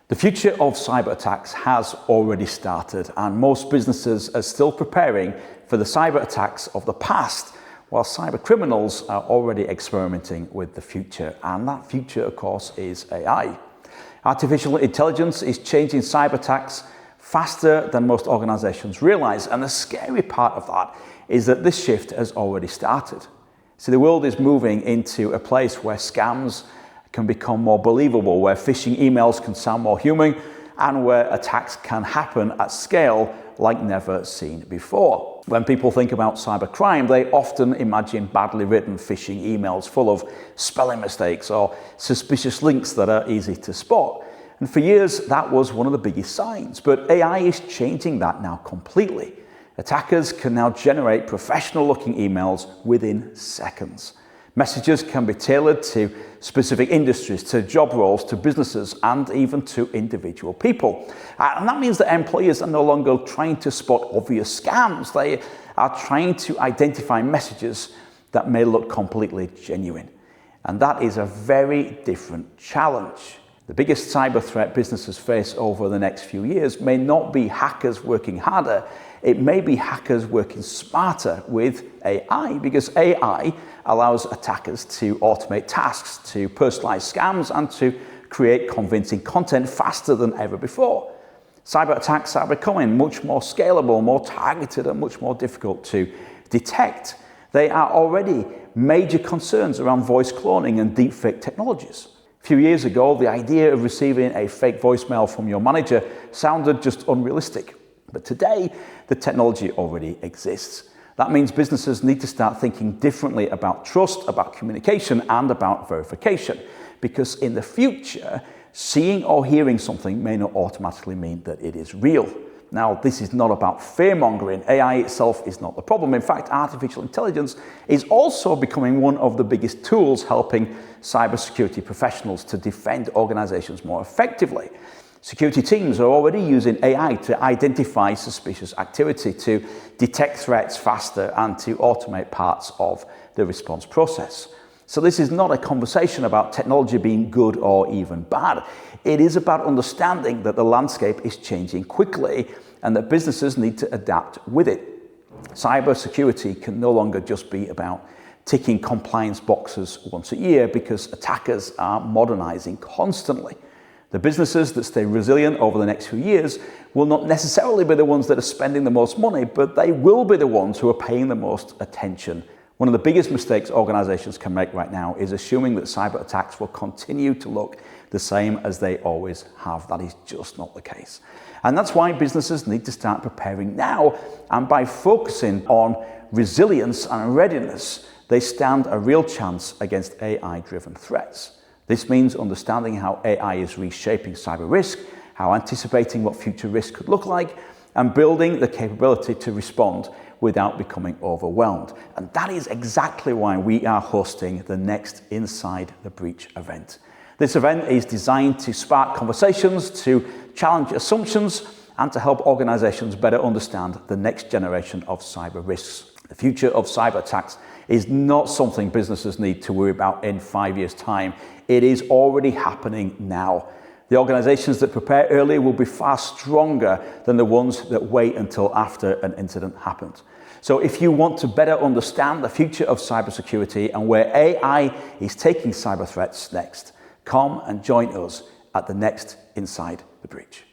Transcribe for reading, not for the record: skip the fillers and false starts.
The future of cyber attacks has already started, and most businesses are still preparing for the cyber attacks of the past, while cyber criminals are already experimenting with the future. And that future, of course, is AI. Artificial intelligence is changing cyber attacks faster than most organizations realize, and the scary part of that is that this shift has already started. So the world is moving into a place where scams can become more believable, where phishing emails can sound more human, and where attacks can happen at scale like never seen before. When people think about cybercrime, they often imagine badly written phishing emails full of spelling mistakes or suspicious links that are easy to spot. And for years, that was one of the biggest signs. But AI is changing that now completely. Attackers can now generate professional-looking emails within seconds. Messages can be tailored to specific industries, to job roles, to businesses, and even to individual people. And that means that employers are no longer trying to spot obvious scams. They are trying to identify messages that may look completely genuine. And that is a very different challenge. The biggest cyber threat businesses face over the next few years may not be hackers working harder. It may be hackers working smarter with AI, because AI allows attackers to automate tasks, to personalize scams, and to create convincing content faster than ever before. Cyber attacks are becoming much more scalable, more targeted, and much more difficult to detect. They are already major concerns around voice cloning and deepfake technologies. A few years ago, the idea of receiving a fake voicemail from your manager sounded just unrealistic. But today, the technology already exists. That means businesses need to start thinking differently about trust, about communication, and about verification. Because in the future, seeing or hearing something may not automatically mean that it is real. Now, this is not about fear-mongering. AI itself is not the problem. In fact, artificial intelligence is also becoming one of the biggest tools helping cybersecurity professionals to defend organizations more effectively. Security teams are already using AI to identify suspicious activity, to detect threats faster, and to automate parts of the response process. So this is not a conversation about technology being good or even bad. It is about understanding that the landscape is changing quickly and that businesses need to adapt with it. Cybersecurity can no longer just be about ticking compliance boxes once a year, because attackers are modernizing constantly. The businesses that stay resilient over the next few years will not necessarily be the ones that are spending the most money, but they will be the ones who are paying the most attention. One of the biggest mistakes organizations can make right now is assuming that cyber attacks will continue to look the same as they always have. That is just not the case. And that's why businesses need to start preparing now. And by focusing on resilience and readiness, they stand a real chance against AI-driven threats. This means understanding how AI is reshaping cyber risk, how anticipating what future risk could look like, and building the capability to respond without becoming overwhelmed. And that is exactly why we are hosting the next Inside the Breach event. This event is designed to spark conversations, to challenge assumptions, and to help organizations better understand the next generation of cyber risks. The future of cyber attacks is not something businesses need to worry about in 5 years' time. It is already happening now. The organizations that prepare early will be far stronger than the ones that wait until after an incident happens. So if you want to better understand the future of cybersecurity and where AI is taking cyber threats next, come and join us at the next Inside the Breach.